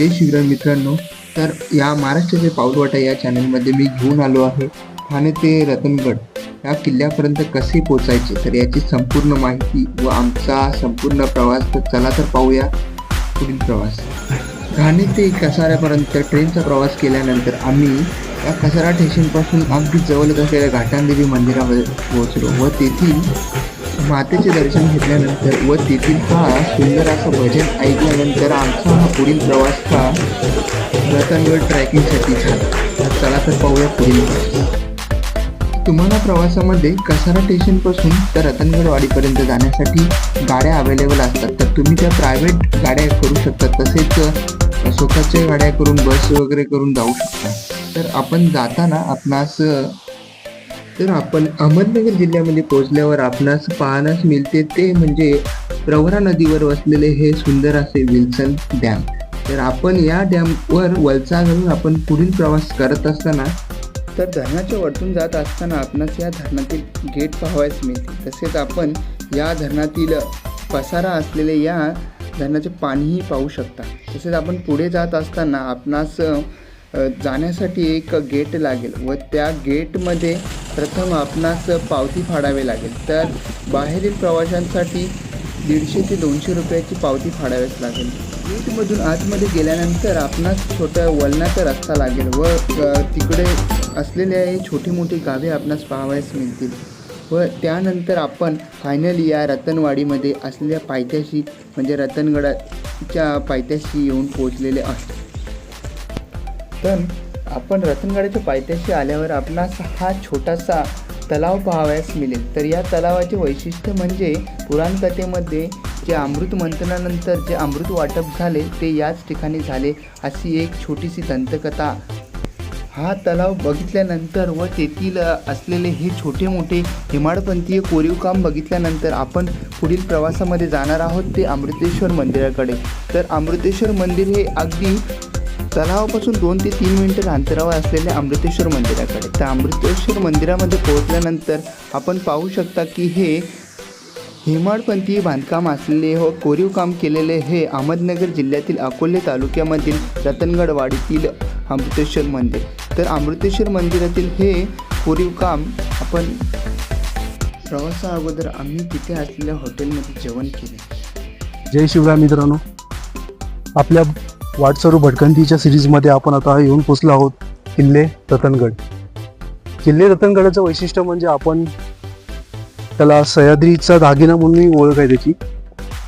जय शिवराय मित्रांनो. तर या महाराष्ट्राचे पाऊलवाटा या चॅनलमध्ये मी घेऊन आलो आहे ठाणे ते रतनगड या किल्ल्यापर्यंत कसे पोचायचे, तर याची संपूर्ण माहिती व आमचा संपूर्ण प्रवास. तर चला तर पाहूया पुढील प्रवास. ठाणे ते कसाऱ्यापर्यंत ट्रेनचा प्रवास केल्यानंतर आम्ही या कसारा स्टेशनपासून अगदी जवळच असलेल्या घाटांदेवी मंदिरामध्ये पोहोचलो व तेथील मातेचे दर्शन घेतल्यानंतर व तेथील हा सुंदर असं भजन ऐकल्यानंतर आमचा हा पुढील प्रवास हा रतनगड ट्रॅकिंगसाठी झाला. तर चला तर पाहूया पुढील प्रवास. तुम्हाला प्रवासामध्ये कसारा स्टेशनपासून तर रतनगड वाडीपर्यंत जाण्यासाठी गाड्या अवेलेबल असतात. तर तुम्ही त्या प्रायव्हेट गाड्या करू शकता, तसेच स्वतःच्या गाड्या करून बस वगैरे करून जाऊ शकता. तर आपण जाताना आपण अहमदनगर जिल्ह्यामध्ये पोहोचल्यावर आपणास पाहण्यास मिळते ते म्हणजे प्रवरा नदीवर वसलेले हे सुंदर असे विल्सन डॅम. तर आपण या डॅमवर वलचा घालून आपण पुढील प्रवास करत असताना तर धरणाच्या वरतून जात असताना आपणास या धरणातील गेट पाहावयास मिळते. तसेच आपण या धरणातील पसारा असलेले या धरणाचे पाणीही पाहू शकता. तसेच आपण पुढे जात असताना आपणास जाण्यासाठी एक गेट लागेल व त्या गेटमध्ये प्रथम आपणास पावती फाडावी लागेल. तर बाहेरील प्रवाशांसाठी 150 ते 200 रुपयाची पावती फाडावीच लागेल. गेटमधून आतमध्ये गेल्यानंतर आपणास छोट्या वळणाचा रस्ता लागेल व तिकडे असलेले छोटी मोठी गावे आपणास पाहावयास मिळतील व त्यानंतर आपण फायनली या रतनवाडीमध्ये असलेल्या पायथ्याशी म्हणजे रतनगडाच्या पायथ्याशी येऊन पोहोचलेले असतो. तर आपण रतनगडाच्या पायथ्याशी आल्यावर आपणास हा छोटासा तलाव पाहावयास मिळेल. तर या तलावाचे वैशिष्ट्य म्हणजे पुराणकथेमध्ये जे अमृत मंथनानंतर जे अमृत वाटप झाले ते याच ठिकाणी झाले अशी एक छोटीशी दंतकथा. हा तलाव बघितल्यानंतर व तेथील असलेले हे छोटे मोठे हेमाडपंथीय कोरीवकाम बघितल्यानंतर आपण पुढील प्रवासामध्ये जाणार आहोत ते अमृतेश्वर मंदिराकडे. तर अमृतेश्वर मंदिर हे अगदी तलावापासून 2 ते 3 मिनिटं अंतरावर असलेल्या अमृतेश्वर मंदिराकडे. तर अमृतेश्वर मंदिरामध्ये पोहोचल्यानंतर आपण पाहू शकता की हे हेमाडपंथीय बांधकाम असलेले व कोरीवकाम केलेले हे अहमदनगर जिल्ह्यातील अकोले तालुक्यामधील रतनगडवाडीतील अमृतेश्वर मंदिर. तर अमृतेश्वर मंदिरातील हे कोरीवकाम आपण प्रवासा अगोदर आम्ही तिथे असलेल्या हॉटेलमध्ये जेवण केले. जय शिवराय मित्रांनो. आपल्या वाटसरू भटकंतीच्या सिरीजमध्ये आपण आता येऊन पोचलो आहोत किल्ले रतनगड. किल्ले रतनगडाचं वैशिष्ट्य म्हणजे आपण त्याला सह्याद्रीचा दागिना म्हणून ओळख आहे त्याची.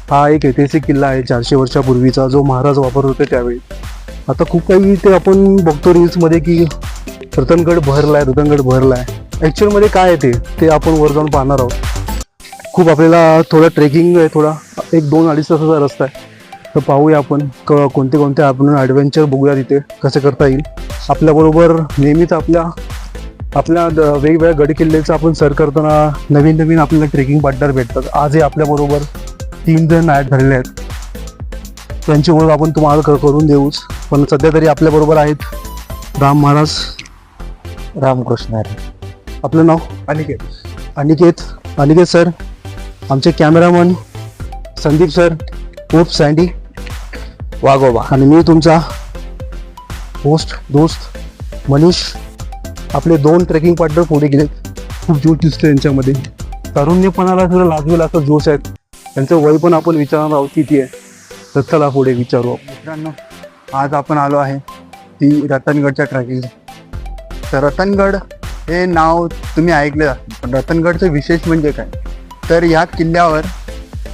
हा एक ऐतिहासिक किल्ला आहे 400 वर्षापूर्वीचा, जो महाराज वापरत होते त्यावेळी. आता खूप काही ते आपण बघतो रील्समध्ये की रतनगड भरलाय. ॲक्च्युअलमध्ये काय आहे ते आपण वर जाऊन पाहणार आहोत. खूप आपल्याला थोडा ट्रेकिंग आहे, थोडा 1-2-2.5 तासाचा रस्ता आहे. तर पाहूया आपण कोणते आपण ॲडव्हेंचर बघूया तिथे कसं करता येईल. आपल्याबरोबर नेहमीच आपल्या वेगवेगळ्या गडकिल्ल्याचं आपण सर करताना नवीन आपल्याला ट्रेकिंग पार्टनर भेटतात. आजही आपल्याबरोबर 3 जण ॲड झालेले आहेत. त्यांची ओळख आपण तुम्हाला करून देऊच. पण सध्या तरी आपल्याबरोबर आहेत राम महाराज, रामकृष्ण हरी. आपलं नाव अनिकेत सर, आमचे कॅमेरामन संदीप सर उर्फ सँडी वाघोबा, आणि मी तुमचा होस्ट दोस्त मनीष. आपले 2 ट्रेकिंग पार्टनर पुढे गेलेत. खूप जोश दिसतो यांच्यामध्ये, तारुण्यपणाला थोडं लागेल असं जोश आहेत. त्यांचं वय पण आपण विचारणार आहोत किती आहे. तर चला पुढे विचारू. मित्रांनो, आज आपण आलो आहे ती रतनगडच्या ट्रॅकिंग. तर रतनगड हे नाव तुम्ही ऐकलं असेल, पण रतनगडचं विशेष म्हणजे काय, तर या किल्ल्यावर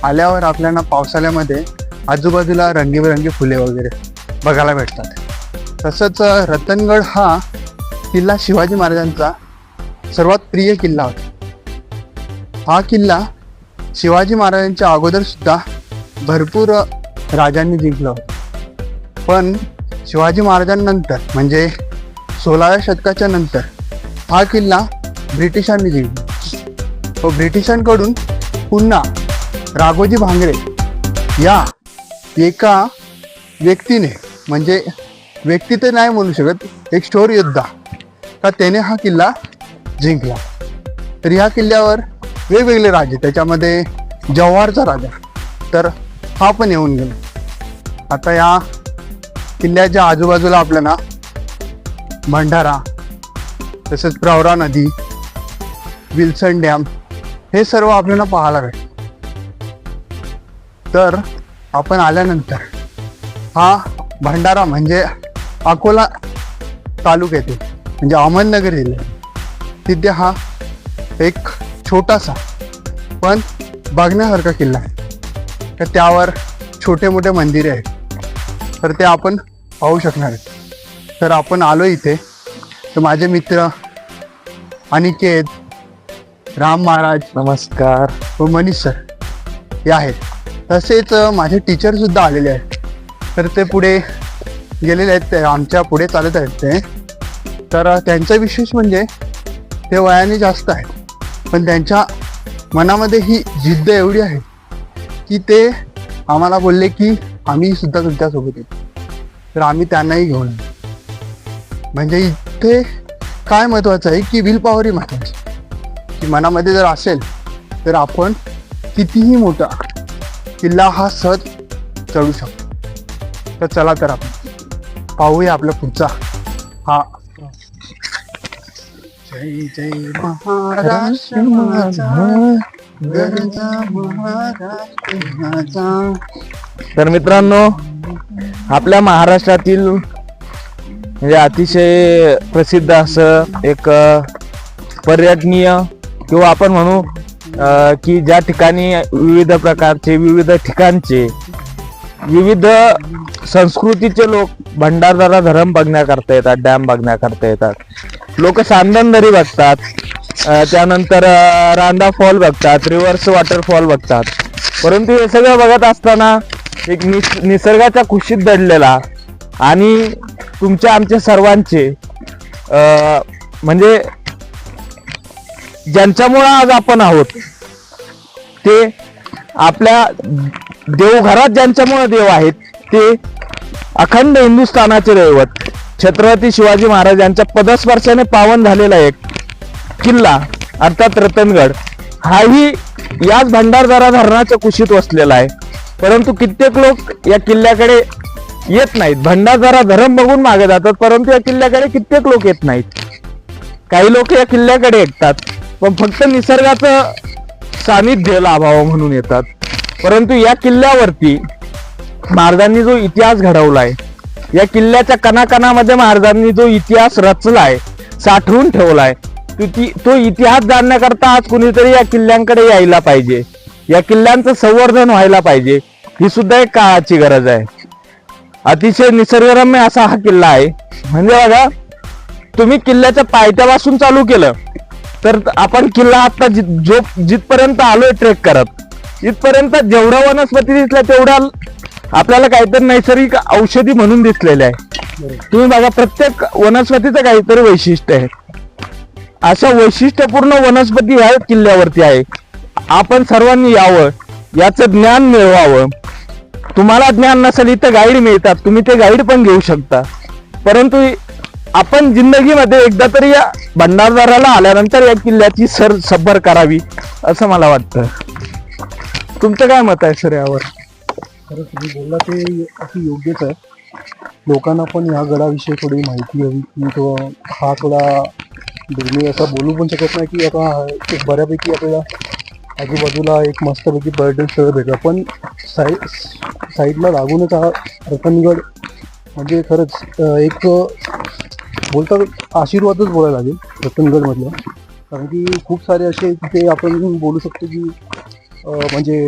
आल्यावर आपल्याला पावसाळ्यामध्ये आजूबाजूला रंगीबेरंगी फुले वगैरे बघायला भेटतात. तसंच रतनगड हा किल्ला शिवाजी महाराजांचा सर्वात प्रिय किल्ला होता. हा किल्ला शिवाजी महाराजांच्या अगोदर सुद्धा भरपूर राजांनी जिंकला होता. पण शिवाजी महाराजांनंतर म्हणजे 16व्या शतकाच्या नंतर हा किल्ला ब्रिटिशांनी जिंकला व ब्रिटिशांकडून पुन्हा राघोजी भांगरे या एका व्यक्तीने, म्हणजे व्यक्ती तर नाही म्हणू शकत, एक शौर्य योद्धा का त्याने हा किल्ला जिंकला. तर ह्या किल्ल्यावर वेगवेगळे राजे, त्याच्यामध्ये जव्हारचा राजा तर हा पण येऊन गेला. आता या किल्ल्याच्या आजूबाजूला आपल्याला भंडारा, तसेच प्रवरा नदी, विल्सन डॅम हे सर्व आपल्याला पाहायला भेटेल. तर आपण आल्यानंतर हा भंडारा म्हणजे अकोला तालुक्यातील म्हणजे अहमदनगर जिल्ह्यात तिथे हा एक छोटासा पण बघण्यासारखा किल्ला आहे. तर त्यावर छोटे मोठे मंदिरे आहेत, तर ते आपण पाहू शकणार आहेत. तर आपण आलो इथे, तर माझे मित्र अनिकेत, राम महाराज नमस्कार. व मनीष सर हे आहेत. तसेच माझे टीचर सुद्धा आलेले आहेत. तर ते पुढे गेलेले आहेत, ते आमच्या पुढे चालत आहेत ते. तर त्यांचा विशेष म्हणजे ते वयाने जास्त आहेत, पण त्यांच्या मनामध्ये ही जिद्द एवढी आहे की ते आम्हाला बोलले की आम्ही सुद्धा तुमच्यासोबत येतो. तर आम्ही त्यांनाही घेऊन आलो. म्हणजे इथे काय महत्त्वाचं आहे की विल पॉवर ही महत्त्वाची, की मनामध्ये जर असेल तर आपण कितीही मोठा किल्ला हा सहज चढू शकतो. तर चला तर आपण पाहूया आपला पुढचा हा. जय जय महाराष्ट्र माझा, गरजा महाराष्ट्र माझा. तर मित्रांनो, आपल्या महाराष्ट्रातील म्हणजे अतिशय प्रसिद्ध असं एक पर्यटनीय किंवा आपण म्हणू की ज्या ठिकाणी विविध प्रकारचे, विविध ठिकाणचे, विविध संस्कृतीचे लोक भंडारदरा धरण बघण्याकरता येतात, डॅम बघण्याकरता येतात. लोक सांदनदरी बघतात, त्यानंतर रांदा फॉल बघतात, रिव्हर्स वॉटरफॉल बघतात. परंतु हे सगळं बघत असताना एक निसर्गाच्या कुशीत दडलेला आणि तुमच्या आमच्या सर्वांचे म्हणजे ज्यांच्यामुळं आज आपण आहोत, ते आपल्या देवघरात ज्यांच्यामुळे देव आहेत, ते अखंड हिंदुस्थानाचे दैवत छत्रपती शिवाजी महाराज यांच्या पदस्पर्शाने पावन झालेला एक किल्ला अर्थात रतनगड हाही याच भंडारदरा धरणाच्या कुशीत वसलेला आहे. परंतु कित्येक लोक या किल्ल्याकडे येत नाहीत. भंडारदरा धरण बघून मागे जातात, परंतु या किल्ल्याकडे कित्येक लोक येत नाहीत. काही लोक या किल्ल्याकडे येतात, पण फक्त निसर्गाचं सानिध्य लाभावं म्हणून येतात. परंतु या किल्ल्यावरती महाराजांनी जो इतिहास घडवलाय, या किल्ल्याच्या कणाकणामध्ये महाराजांनी जो इतिहास रचलाय, साठवून ठेवलाय, तो इतिहास जाणण्याकरता आज कुणीतरी या किल्ल्यांकडे यायला पाहिजे. या किल्ल्यांचं संवर्धन व्हायला पाहिजे. ही सुद्धा एक काळाची गरज आहे. अतिशय निसर्गरम्य असा हा किल्ला आहे. म्हणजे बघा, तुम्ही किल्ल्याच्या पायथ्यापासून चालू केलं तर आपण किल्ला आता जिथपर्यंत आलोय ट्रेक करत, इथपर्यंत जेवढा वनस्पती दिसल्या तेवढ्या आपल्याला काहीतरी नैसर्गिक औषधी म्हणून दिसलेले आहे. तुम्ही बघा, प्रत्येक वनस्पतीचं काहीतरी वैशिष्ट्य आहे. अशा वैशिष्ट्यपूर्ण वनस्पती ह्या किल्ल्यावरती आहे. आपण सर्वांनी यावं, याचं ज्ञान मिळवावं. तुम्हाला ज्ञान नसेल, इथं गाईड मिळतात, तुम्ही ते गाईड पण घेऊ शकता. परंतु आपण जिंदगीमध्ये एकदा तरी या भंडारदऱ्याला आल्यानंतर या किल्ल्याची सब्बर करावी असं मला वाटतं. तुमचं काय मत आहे सर यावर? खरं तुम्ही बोलला ते अति योग्यच आहे. लोकांना पण या गडाविषयी थोडी माहिती हवी की तो हा थोडा दुर्मिळ असा बोलू पण शकत नाही की आता एक बऱ्यापैकी आपल्याला आजूबाजूला एक मस्तपैकी पर्यटन स्थळ भेटलं, पण साईडला लागूनच हा रतनगड म्हणजे खरंच एक बोलतात आशीर्वादच बोलायला लागेल रतनगडमधलं. कारण की खूप सारे असे तिथे आपण बोलू शकतो की म्हणजे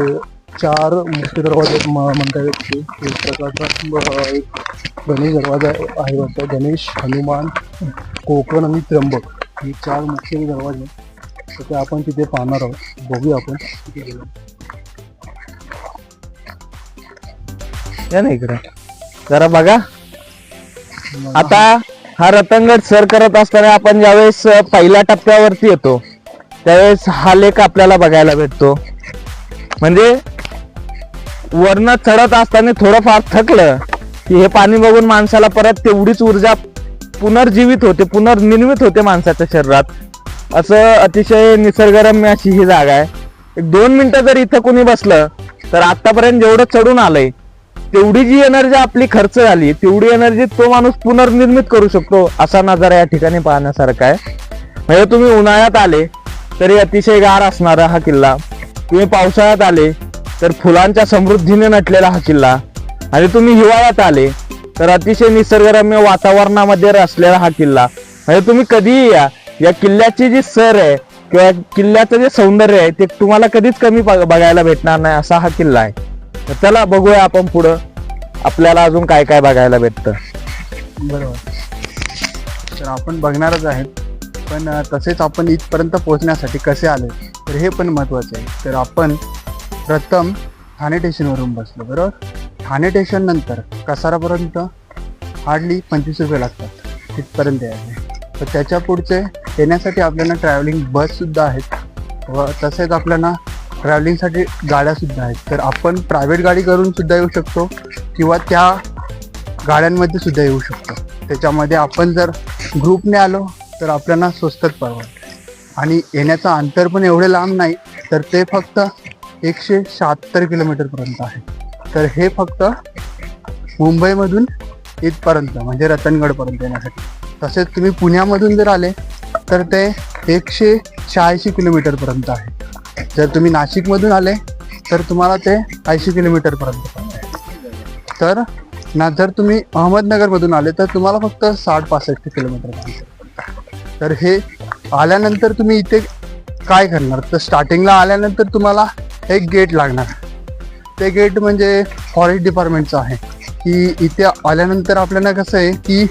4 मुख्य दरवाजे म्हणता येत. एक प्रकारचा एक गणेश दरवाजा आहे वाटतं. गणेश, हनुमान, कोकण आणि त्र्यंबक हे 4 मुख्य दरवाजे. तर ते आपण तिथे पाहणार आहोत. बघूया आपण तिथे गेलो. या ना इकडे जरा बघा. आता हा रतनगड सर करत असताना आपण ज्यावेळेस पहिल्या टप्प्यावरती येतो त्यावेळेस हा लेक आपल्याला बघायला भेटतो. म्हणजे वरनं चढत असताना थोडंफार थकलं की हे पाणी बघून माणसाला परत तेवढीच ऊर्जा पुनर्जीवित होते, पुनर्निर्मित होते माणसाच्या शरीरात. असं अतिशय निसर्गरम्य अशी ही जागा आहे. एक 2 मिनिटं जर इथं कोणी बसलं तर आतापर्यंत जेवढं चढून आलंय तेवढी जी एनर्जी आपली खर्च झाली तेवढी एनर्जी तो माणूस पुनर्निर्मित करू शकतो असा नजारा या ठिकाणी पाहण्यासारखा आहे. म्हणजे तुम्ही उन्हाळ्यात आले तरी अतिशय गार असणारा हा किल्ला, तुम्ही पावसाळ्यात आले तर फुलांच्या समृद्धीने नटलेला हा किल्ला, आणि तुम्ही हिवाळ्यात आले तर अतिशय निसर्गरम्य वातावरणामध्ये असलेला हा किल्ला. म्हणजे तुम्ही कधीही या किल्ल्याची जी सर आहे किंवा किल्ल्याचं जे सौंदर्य आहे ते तुम्हाला कधीच कमी बघायला भेटणार नाही असा हा किल्ला आहे. तर चला बघूया आपण पुढं आपल्याला अजून काय काय बघायला भेटतं. बरोबर. तर आपण बघणारच आहेत, पण तसेच आपण इथपर्यंत पोहोचण्यासाठी कसे आले तर हे पण महत्त्वाचं आहे. तर आपण प्रथम ठाणे स्टेशनवरून बसलो, बरोबर. ठाणे स्टेशन नंतर कसारापर्यंत हार्डली 25 रुपये लागतात तिथपर्यंत यायचे. तर त्याच्या पुढचे येण्यासाठी आपल्याला ट्रॅव्हलिंग बससुद्धा आहेत व तसेच आपल्याला ट्रॅव्हलिंगसाठी गाड्यासुद्धा आहेत. तर आपण प्रायव्हेट गाडी करून सुद्धा येऊ शकतो किंवा त्या गाड्यांमध्ये सुद्धा येऊ शकतो. त्याच्यामध्ये आपण जर ग्रुपने आलो तर आपल्याला स्वस्तात परवडतं, आणि येण्याचं अंतर पण एवढे लांब नाही, तर ते फक्त 176 किलोमीटरपर्यंत आहे. तर हे फक्त मुंबईमधून इथपर्यंत म्हणजे रतनगडपर्यंत येण्यासाठी. तसेच तुम्ही पुण्यामधून जर आले तर ते 186 किलोमीटरपर्यंत आहे. जर तुम्ही नाशिकमधून आले तर तुम्हाला ते 80 किलोमीटरपर्यंत आहे. तर जर तुम्ही अहमदनगरमधून आले तर तुम्हाला फक्त 60-65 किलोमीटरपर्यंत. तर हे आल्यानंतर तुम्ही इथे काय करणार, तर स्टार्टिंगला आल्यानंतर तुम्हाला एक गेट लागणार. ते गेट म्हणजे फॉरेस्ट डिपार्टमेंटचं आहे, की इथे आल्यानंतर आपल्याला कसं आहे की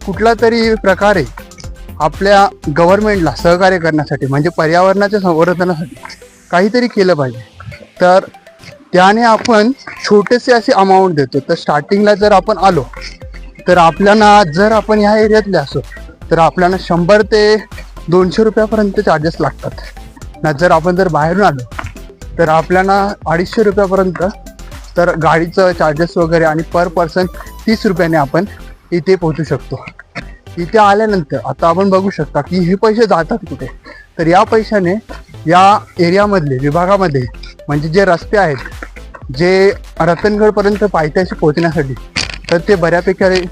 कुठला तरी प्रकारे आपल्या गव्हर्नमेंटला सहकार्य करण्यासाठी म्हणजे पर्यावरणाच्या संवर्धनासाठी काहीतरी केलं पाहिजे. तर त्याने आपण छोटेसे असे अमाऊंट देतो. तर स्टार्टिंगला जर आपण आलो तर आपल्याला, जर आपण ह्या एरियातले असो तर आपल्याला 100 ते 200 रुपयापर्यंत चार्जेस लागतात ना. जर आपण जर बाहेरून आलो तर आपल्याला 250 रुपयापर्यंत तर गाडीचं चार्जेस वगैरे, आणि पर पर्सन 30 रुपयाने आपण इथे पोहोचू शकतो. इथे आल्यानंतर आता आपण बघू शकता की हे पैसे जातात कुठे. तर या पैशाने या एरियामधले विभागामध्ये म्हणजे जे रस्ते आहेत जे रतनगडपर्यंत पायथ्याशी पोहोचण्यासाठी, तर ते बऱ्यापैकी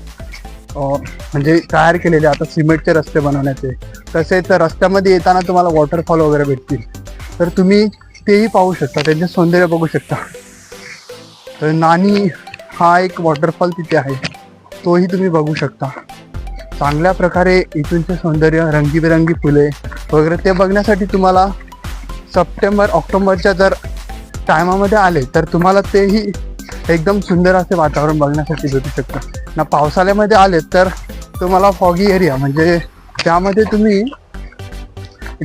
म्हणजे तयार केलेले आता सिमेंटचे रस्ते बनवण्याचे. तसेच रस्त्यामध्ये येताना तुम्हाला वॉटरफॉल वगैरे भेटतील, तर तुम्ही तेही पाहू शकता, त्यांचे सौंदर्य बघू शकता. तर नानी हा एक वॉटरफॉल तिथे आहे, तोही तुम्ही बघू शकता. चांगल्या प्रकारे इथूनचे सौंदर्य, रंगीबेरंगी फुले वगैरे ते बघण्यासाठी तुम्हाला सप्टेंबर-ऑक्टोबरच्या जर टायमामध्ये आले तर तुम्हाला तेही एकदम सुंदर असे वातावरण बघण्यासाठी भेटू शकतं ना. पावसाळ्यामध्ये आले तर तुम्हाला फॉगी एरिया म्हणजे त्यामध्ये तुम्ही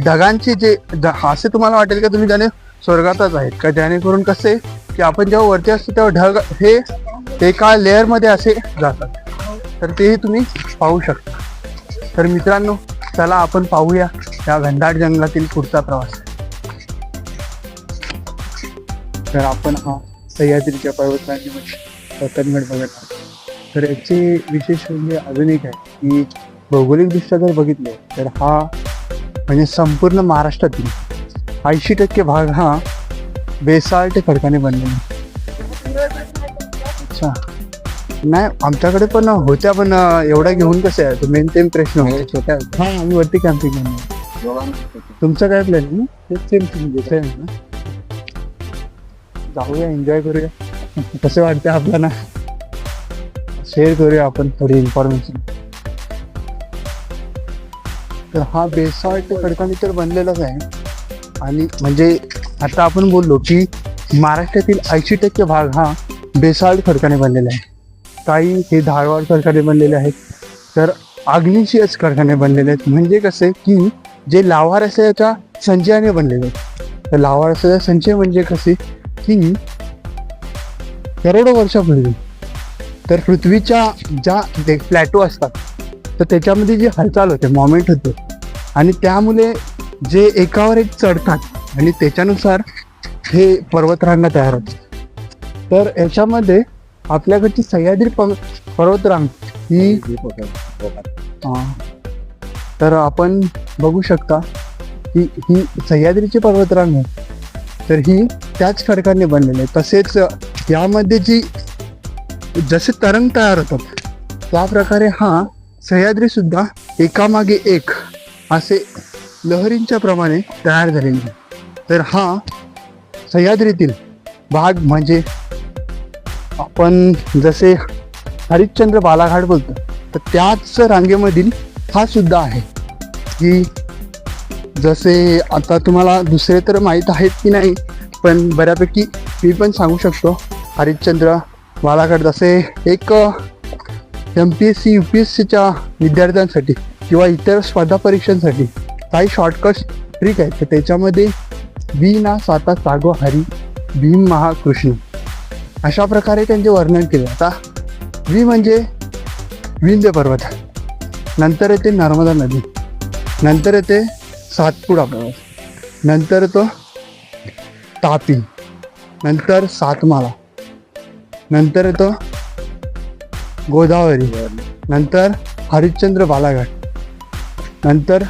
ढगांची जे असे तुम्हाला वाटेल का तुम्ही त्याने स्वर्गातच आहेत का, जेणेकरून कसे की आपण जेव्हा वरती असतो तेव्हा ढग हे एका लेअरमध्ये असे जातात. तर तेही तुम्ही पाहू शकता. तर मित्रांनो, चला आपण पाहूया या घनदाट जंगलातील पुढचा प्रवास. तर आपण हा सह्याद्रीच्या पर्वतरांगेमध्ये रतनगड बघत आहोत. तर याचे विशेष म्हणजे अजून एक आहे की भौगोलिकदृष्ट्या जर बघितले तर हा म्हणजे संपूर्ण महाराष्ट्रातील 80% भाग हा बेसाल्ट खडकाने बनलेला. अच्छा, नाही आमच्याकडे पण होत्या, पण एवढ्या घेऊन कसं आहे मेन ते प्रश्न होते छोट्या. हां, आम्ही वरती कॅम्पिंग करणार. तुमचं काय प्लॅन आहे? सेम ना. जाऊया, एन्जॉय करूया. कसं वाटतं आपल्याला, शेअर करूया आपण थोडी इन्फॉर्मेशन. तर हा बेसाल्ट खडकाने तर बनलेलाच आहे, आणि म्हणजे आता आपण बोललो की महाराष्ट्रातील 80% भाग हा बेसाल्ट खडकाने बनलेला आहे. काही हे धारवाड खडकाने बनलेले आहेत, तर आग्नेशियस खडकाने बनलेले आहेत. म्हणजे कसे की जे लाव्हारसाच्या संचयाने बनलेले आहेत. तर लाव्हारसाचा संचय म्हणजे कसे की करोडो वर्षापूर्वी तर पृथ्वीच्या ज्या प्लॅटो असतात तर त्याच्यामध्ये जी हालचाल होते, मॉमेंट होते, आणि त्यामुळे जे एकावर एक चढतात आणि त्याच्यानुसार हे पर्वतरांगा तयार होतात. तर याच्यामध्ये आपल्याकडची सह्याद्री पर्वतरांग ही तर आपण बघू शकता की ही सह्याद्रीची पर्वतरांग आहे. तर ही त्याच खडकाने बनलेली आहे. तसेच यामध्ये जी जसे तरंग तयार होतात त्या प्रकारे हा सह्याद्री सुद्धा एकामागे एक असे लहरींच्या प्रमाणे तयार झालेले आहे. तर हा सह्याद्रीतील भाग म्हणजे आपण जसे हरिश्चंद्र बालाघाट बोलतो तर त्याच रांगेमधील हा सुद्धा आहे की जसे आता तुम्हाला दुसरे तर माहीत आहेत की नाही पण बऱ्यापैकी मी पण सांगू शकतो. हरिश्चंद्र बालाघाट जसे एक MPSC UPSCच्या विद्यार्थ्यांसाठी किंवा इतर स्पर्धा परीक्षांसाठी काही शॉर्टकट ट्रिक आहेत तर त्याच्यामध्ये वी ना साता सागो हरी भीम महाकृष्ण अशा प्रकारे त्यांचे वर्णन केले. आता वी म्हणजे विंध्य पर्वत, नंतर येते नर्मदा नदी, नंतर येते सातपुडा पर्वत, नंतर तो तापी, नंतर सातमाला, नंतर येतो गोदावरी, नंतर हरिश्चंद्र बालाघाट, नंतर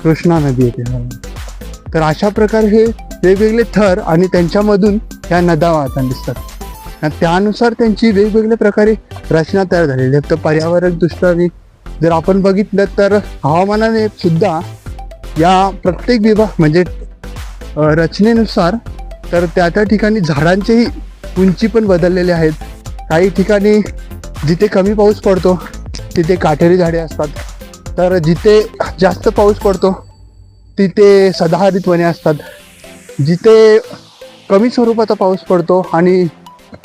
कृष्णा नदी येते. तर अशा प्रकारे हे वेगवेगळे थर आणि त्यांच्यामधून ह्या नद्या वाहताना दिसतात आणि त्यानुसार त्यांची वेगवेगळ्या प्रकारे रचना तयार झालेली आहे. तर पर्यावरण दृष्ट्याने जर आपण बघितलं तर हवामानाने सुद्धा या प्रत्येक विभाग म्हणजे रचनेनुसार तर त्या ठिकाणी झाडांचेही उंची पण बदललेले आहेत. काही ठिकाणी जिथे कमी पाऊस पडतो तिथे काटेरी झाडे असतात, तर जिथे जास्त पाऊस पडतो तिथे सदाहरित वने असतात. जिथे कमी स्वरूपाचा पाऊस पडतो आणि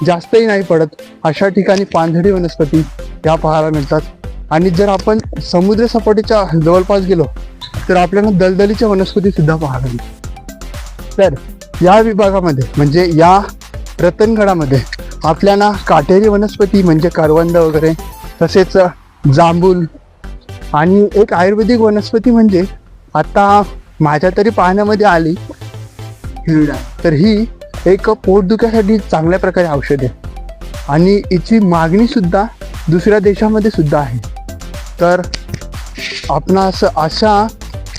जास्तही नाही पडत अशा ठिकाणी पानझडी वनस्पती या पाहायला मिळतात. आणि जर आपण समुद्र सपाटीच्या जवळपास गेलो तर आपल्याला दलदलीच्या वनस्पती सुद्धा पाहायला मिळतात. तर या विभागामध्ये म्हणजे या रतनगडामध्ये आपल्याला काटेरी वनस्पती म्हणजे करवंद वगैरे तसेच जांभूल आणि एक आयुर्वेदिक वनस्पती म्हणजे आता माझ्या तरी पाहण्यामध्ये आली हिरडा. तर ही एक पोटदुख्यासाठी चांगल्या प्रकारे औषध आहे आणि हिची मागणी सुद्धा दुसऱ्या देशामध्ये सुद्धा आहे. तर आपणास अशा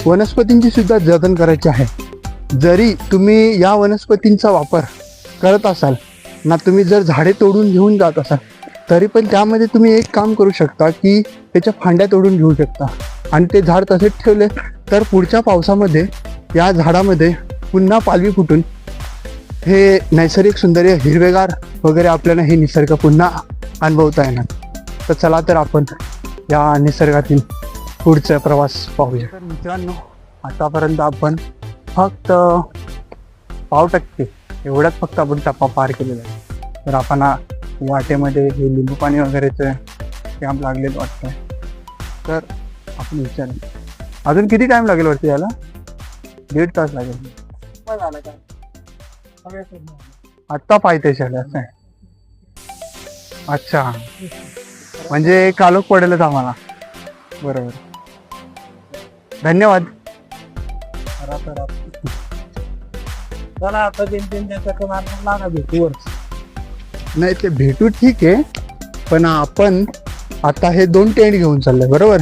वनस्पतींची सुद्धा जतन करायची आहे. जरी तुम्ही या वनस्पतींचा वापर करत असाल ना, तुम्ही जर झाडे तोडून घेऊन जात असाल तरी पण त्यामध्ये तुम्ही एक काम करू शकता की त्याच्या फांद्या तोडून घेऊ शकता आणि ते झाड तसेच ठेवले तर पुढच्या पावसामध्ये या झाडामध्ये पुन्हा पालवी फुटून हे नैसर्गिक सौंदर्य हिरवेगार वगैरे आपल्याला हे निसर्ग पुन्हा अनुभवता येणार. तर चला तर आपण या निसर्गातील पुढचा प्रवास पाहूया. तर मित्रांनो, आतापर्यंत आपण फक्त 5% एवढाच फक्त आपण टप्पा पार केलेला आहे. तर आपण वाटेमध्ये हे लिंबू पाणी वगैरेचं कॅम्प लागलेलं वाटतं. तर आपण विचार अजून किती टाइम लागेल वरती यायला? 1.5 तास लागेल. आत्ता पाहिजे असं आहे. अच्छा, म्हणजे कालोख पडेलच आम्हाला. बरोबर, धन्यवाद. नाही ते भेटू ठीक आहे, पण आपण आता हे 2 टेंट घेऊन चाललोय बरोबर.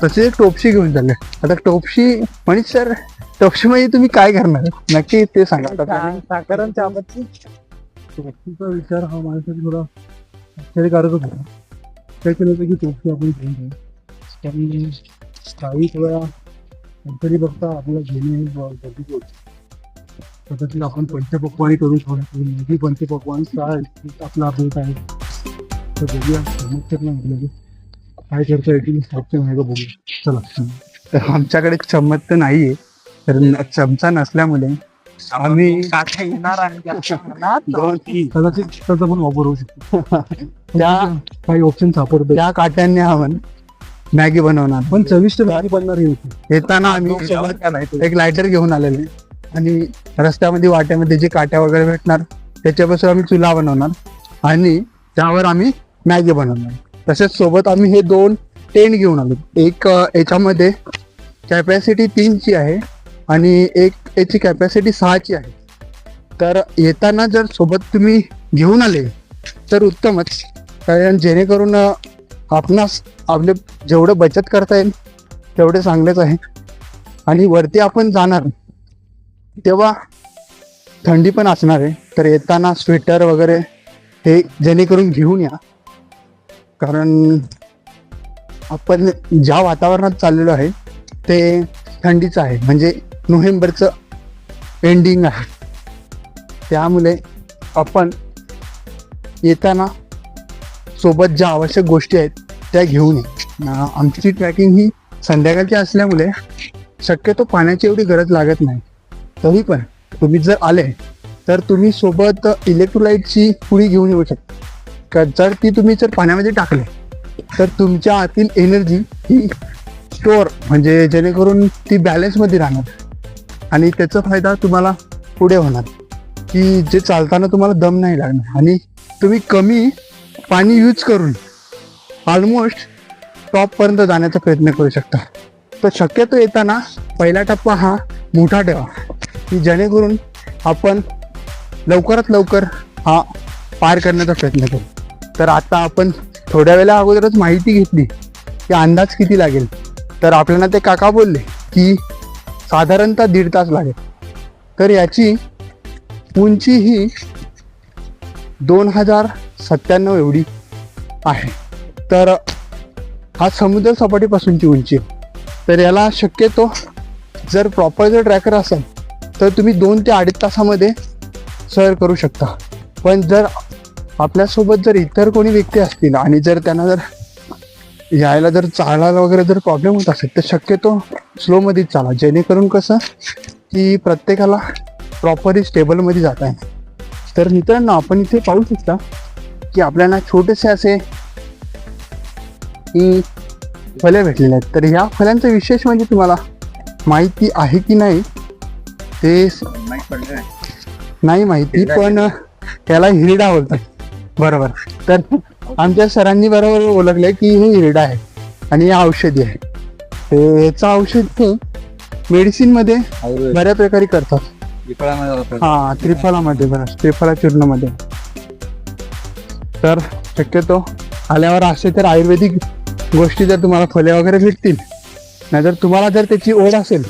तसे एक टोपशी घेऊन चाललोय. आता टोपशी मनीष सर, टोपशी मध्ये तुम्ही काय करणार नक्की ते सांगा. साखरांच्या टोपशीचा विचार हा माझ्यासाठी थोडा आश्चर्यकारकच होता. काय केलं होतं की टोपशी आपण घेऊन जाऊ, पण काही थोड्या तरी बघता आपल्याला घेणे गरजेचं होतं. कदाचित आपण पंचपक्वानी करून थोडं पंचपक्वान आपला अभ्यास आहे. तर बघूया समजतात ना आपल्याला काय करता येतील ऑप्शन आहे का बघूया. चला. तर आमच्याकडे चम्मच तर नाहीये, तर चमचा नसल्यामुळे आम्ही कदाचित त्याचा पण वापर होऊ शकतो. त्या काही ऑप्शन सापडतो. त्या काट्यांनी आपण मॅगी बनवणार. पण चविष्ट मॅगी बनणार ही होती. येताना आम्ही एक लायटर घेऊन आलेले आणि रस्त्यामध्ये वाट्यामध्ये जे काट्या वगैरे भेटणार त्याच्यापासून आम्ही चुला बनवणार आणि त्यावर आम्ही मॅगी बनवणार. तसेच सोबत आम्ही हे 2 टेंट घेऊन आलो. एक याच्यामध्ये कॅपॅसिटी 3ची आहे आणि एक याची कॅपॅसिटी 6ची आहे. तर येताना जर सोबत तुम्ही घेऊन आले तर उत्तमच, कारण जेणेकरून आपणास आपले जेवढं बचत करता येईल तेवढे चांगलेच आहे. आणि वरती आपण जाणार तेव्हा थंडी पण असणार आहे, तर येताना स्वेटर वगैरे हे जेणेकरून घेऊन या, कारण आपण ज्या वातावरणात चाललेलो आहे ते थंडीचं आहे, म्हणजे नोव्हेंबरचं एंडिंग आहे. त्यामुळे आपण येताना सोबत ज्या आवश्यक गोष्टी आहेत त्या घेऊन ये. आमची ट्रॅकिंग ही संध्याकाळची असल्यामुळे शक्यतो पाण्याची एवढी गरज लागत नाही. तरी पण तुम्ही जर आले तर तुम्ही सोबत इलेक्ट्रोलाइटची पुडी घेऊन येऊ शकता. जर ती तुम्ही जर पाण्यामध्ये टाकले तर तुमच्या आतील एनर्जी ही स्टोअर, म्हणजे जेणेकरून ती बॅलन्समध्ये राहणार आणि त्याचा फायदा तुम्हाला पुढे होणार, की जे चालताना तुम्हाला दम नाही लागणार आणि तुम्ही कमी पाणी यूज करून ऑलमोस्ट टॉपपर्यंत जाण्याचा प्रयत्न करू शकता. तर शक्यतो येताना पहिला टप्पा हा मोठा ठेवा, की जेणेकरून आपण लवकरात लवकर हा पार करण्याचा प्रयत्न करू. तर आता आपण थोड्या वेळा अगोदरच माहिती घेतली की अंदाज किती लागेल. तर आपल्याला ते काका बोलले की साधारणतः 1.5 तास लागेल. तर याची उंची ही 2097 एवढी आहे. तर हा समुद्र सपाटीपासूनची उंची आहे. तर याला शक्यतो जर प्रॉपर जर ट्रॅकर असेल तर तुम्ही 2 ते 2.5 तासामध्ये सर करू शकता. पण जर आपल्यासोबत जर इतर कोणी व्यक्ती असतील आणि जर त्यांना जर यायला जर चालायला वगैरे जर प्रॉब्लेम होत असेल तर शक्यतो स्लोमध्येच चाला, जेणेकरून कसं की प्रत्येकाला प्रॉपरली स्टेबलमध्ये जाता येईल. तर मित्रांनो, आपण इथे पाहू शकता की आपल्याला छोटेसे असे फळे भेटलेले आहेत. तर ह्या फळांचं विशेष म्हणजे तुम्हाला माहिती आहे की नाही ते नाही माहिती, पण त्याला हिरडा बोलतात. बरोबर. तर आमच्या सरांनी बरोबर ओळखलंय की हे हिरडा आहे आणि हे औषधी आहे. ते याचं औषध हे मेडिसिनमध्ये बऱ्या प्रकारे करतात. हा, त्रिफलामध्ये, बरं, त्रिफला चूर्णामध्ये. तर शक्यतो आल्यावर असे तर आयुर्वेदिक गोष्टी जर तुम्हाला फळे वगैरे भेटतील, नाहीतर तुम्हाला जर त्याची ओढ असेल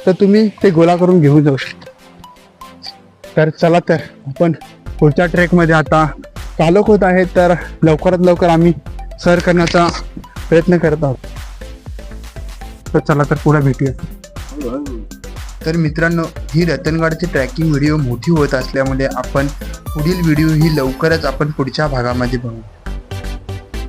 तर तुम्ही ते गोळा करून घेऊन जाऊ शकता. तर चला, तर आपण पुढच्या ट्रेकमध्ये आता चालक होत आहे. तर लवकरात लवकर आम्ही सर करण्याचा प्रयत्न करत आहोत. तर चला, तर पुढे भेटूया. तर मित्रांनो, ही रतनगडची ट्रॅकिंग व्हिडिओ मोठी होत असल्यामुळे आपण पुढील व्हिडिओ ही लवकरच आपण पुढच्या भागामध्ये बघू.